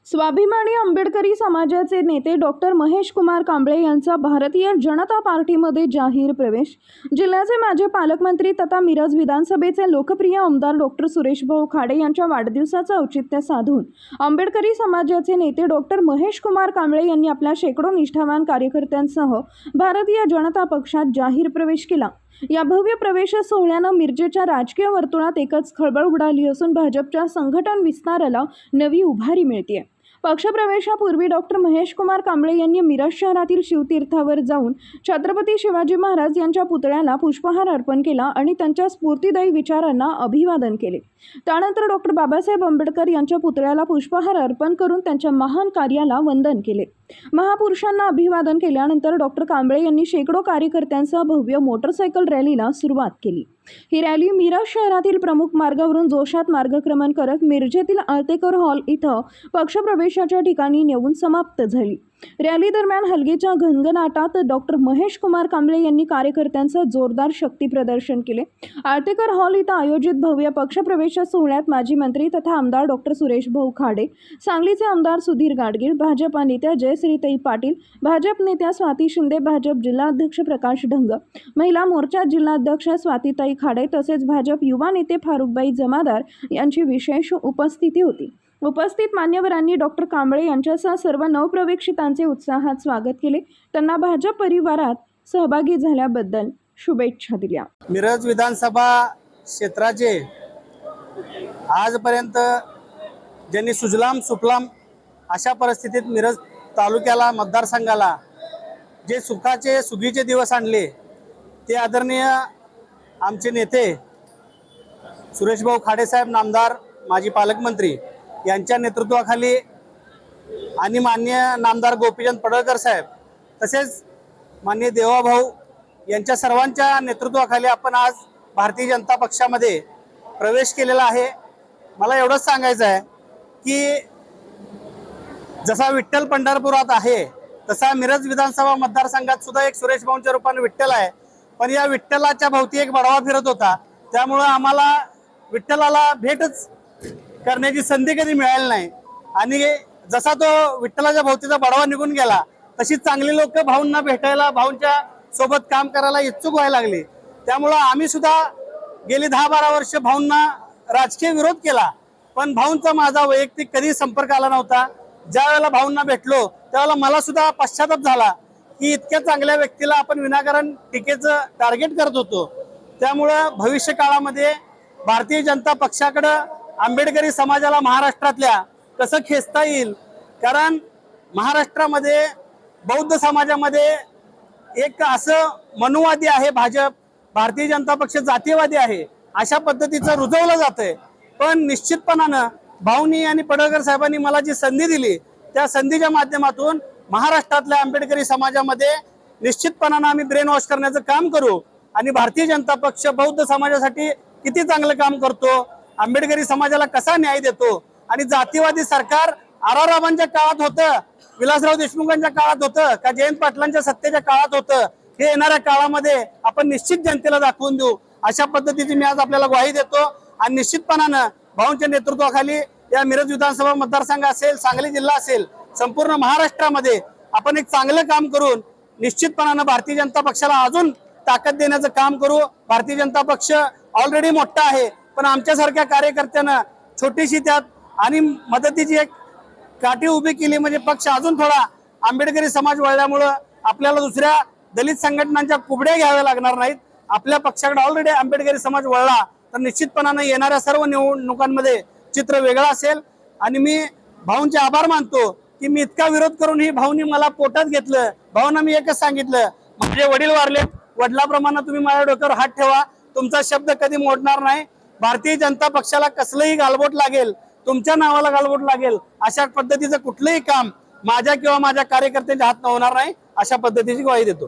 स्वाभिमानी आंबेडकरी समाजाचे नेते डॉक्टर महेश कुमार कांबळे यांचा भारतीय जनता पार्टीमध्ये जाहीर प्रवेश। जिल्ह्याचे माजी पालकमंत्री तथा मिरज विधानसभेचे लोकप्रिय आमदार डॉक्टर सुरेशभाऊ खाडे यांच्या वाढदिवसाचे औचित्य साधून आंबेडकरी समाजाचे नेते डॉक्टर महेश कुमार कांबळे यांनी आपल्या शेकडो निष्ठावान कार्यकर्त्यांसह भारतीय जनता पक्षात जाहीर प्रवेश केला। या भव्य प्रवेश सोहळ्याने मिरजेच्या राजकीय वर्तुळात एकच खळबळ उडाली असून भाजपच्या संघटन विस्ताराला नवी उभारी मिळते। पक्षप्रवेशापूर्वी डॉक्टर महेश कुमार कांबळे यांनी मिरज शहरातील शिवतीर्थावर जाऊन छत्रपती शिवाजी महाराज यांच्या पुतळ्याला पुष्पहार अर्पण केला आणि त्यांच्या स्फूर्तिदायी विचारांना अभिवादन केले। त्यानंतर डॉक्टर बाबासाहेब आंबेडकर यांच्या पुतळ्याला पुष्पहार अर्पण करून त्यांच्या महान कार्याला वंदन केले। महापुरुषांना अभिवादन केल्यानंतर डॉक्टर कांबळे यांनी शेकडो कार्यकर्त्यांसह भव्य मोटरसायकल रॅलीला सुरुवात केली। ही रॅली मिरज शहरातील प्रमुख मार्गावरून जोशात मार्गक्रमण करत मिरजेतील आळतेकर हॉल इथं पक्षप्रवेशाच्या ठिकाणी नेऊन समाप्त झाली। रॅली दरम्यान हलगीच्या घनघनाटात डॉक्टर महेश कुमार कांबळे यांनी कार्यकर्त्यांचं जोरदार शक्ती प्रदर्शन केले। आळतेकर हॉल इथं आयोजित भव्य पक्षप्रवेश सोहळ्यात माजी मंत्री तथा आमदार डॉक्टर सुरेशभाऊ खाडे, सांगलीचे आमदार सुधीर गाडगीळ, भाजप नेत्या जयश्रीताई पाटील, भाजप नेत्या स्वाती शिंदे, भाजप जिल्हाध्यक्ष प्रकाश ढंग, महिला मोर्चा जिल्हाध्यक्ष स्वातीताई खाडे तसेच भाजप युवा नेते फारुखबाई जमादार यांची विशेष उपस्थिती होती। उपस्थित मान्यवरांनी डॉक्टर कांबळे यांच्यासह सर्व नवप्रवेशितांचे उत्साहात स्वागत केले। त्यांना भाजप परिवारात सहभागी झाल्याबद्दल शुभेच्छा दिल्या। मिरज विधानसभा क्षेत्राचे आजपर्यंत ज्यांनी सुजलाम सुफलाम अशा परिस्थितीत मिरज तालुक्याला मतदारसंघाला जे सुखाचे सुगीचे दिवस आणले ते आदरणीय आमचे नेते सुरेशभाऊ खाडे साहेब, नामदार माजी पालकमंत्री यांच्या नेतृत्वाखाली आणि माननीय नामदार गोपीचंद पडळकर साहेब तसेच माननीय देवाभाऊ यांच्या सर्वांच्या नेतृत्वाखाली आपण आज भारतीय जनता पक्षामध्ये प्रवेश केलेला आहे। मला एवढंच सांगायचं आहे की जसा विठ्ठल पंढरपुरात आहे तसा मिरज विधानसभा मतदारसंघात सुद्धा एक सुरेशभाऊंच्या रूपाने विठ्ठल आहे, पण या विठ्ठलाच्या भोवती एक बडवा फिरत होता। त्यामुळे आम्हाला विठ्ठलाला भेटच करण्याची संधी कधी मिळाली नाही आणि जसा तो विठ्ठलाच्या भोवतीचा बडवा निघून गेला तशी चांगली लोक भाऊंना भेटायला, भाऊंच्या सोबत काम करायला इच्छुक व्हायला लागली। त्यामुळे आम्ही सुद्धा गेली 10-12 वर्ष भाऊंना राजकीय विरोध केला, पण भाऊंचा माझा वैयक्तिक कधी संपर्क आला नव्हता। ज्या वेळेला भाऊंना भेटलो त्यावेळेला मला सुद्धा पश्चाताप झाला की इतक्या चांगल्या व्यक्तीला आपण विनाकारण टीकेचं टार्गेट करत होतो। त्यामुळे भविष्य काळामध्ये भारतीय जनता पक्षाकडे आंबेडकरी समाजाला महाराष्ट्रातल्या कसं खेचता येईल, कारण महाराष्ट्रामध्ये बौद्ध समाजामध्ये एक असं मनुवादी आहे भाजप, भारतीय जनता पक्ष जातीयवादी आहे अशा पद्धतीचं रुजवलं जातंय। पण निश्चितपणानं भाऊनी आणि पडळकर साहेबांनी मला जी संधी दिली त्या संधीच्या माध्यमातून महाराष्ट्रातल्या आंबेडकरी समाजामध्ये निश्चितपणानं आम्ही ब्रेन वॉश करण्याचं काम करू आणि भारतीय जनता पक्ष बौद्ध समाजासाठी किती चांगलं काम करतो, आंबेडकरी समाजाला कसा न्याय देतो आणि जातीवादी सरकार आराराबांच्या काळात होतं, विलासराव देशमुखांच्या काळात होतं का जयंत पाटलांच्या सत्तेच्या काळात होतं, हे येणाऱ्या काळामध्ये आपण निश्चित जनतेला दाखवून देऊ अशा पद्धतीची मी आज आपल्याला ग्वाही देतो। आणि निश्चितपणानं भाऊंच्या नेतृत्वाखाली या मिरज विधानसभा मतदारसंघ असेल, सांगली जिल्हा असेल, संपूर्ण महाराष्ट्रामध्ये आपण एक चांगलं काम करून निश्चितपणानं भारतीय जनता पक्षाला अजून ताकद देण्याचं काम करू। भारतीय जनता पक्ष ऑलरेडी मोठा आहे, पण आमच्यासारख्या कार्यकर्त्यांना छोटीशी त्यात आणि मदतीची एक काठी उभी केली म्हणजे पक्ष अजून थोडा आंबेडकरी समाज वळल्यामुळं आपल्याला दुसऱ्या दलित संघटनांच्या कुबड्या घ्याव्या लागणार नाहीत। आपल्या पक्षाकडे ऑलरेडी आंबेडकरी समाज वळला तर निश्चितपणानं येणाऱ्या सर्व निवडणुकांमध्ये चित्र वेगळं असेल। आणि मी भाऊंचे आभार मानतो की मी इतका विरोध करून ही भाऊंनी मला पोटात घेतलं। भाऊंना मी एकच सांगितलं, माझे वडील वारले, वडिलाप्रमाणे तुम्ही माझ्या डोक्यावर हात ठेवा, तुमचा शब्द कधी मोडणार नाही। भारतीय जनता पक्षाला कसलंही गालबोट लागेल, तुमच्या नावाला गालबोट लागेल अशा पद्धतीचं कुठलंही काम माझ्या किंवा माझ्या कार्यकर्त्यांच्या हात होणार नाही अशा पद्धतीची ग्वाही देतो।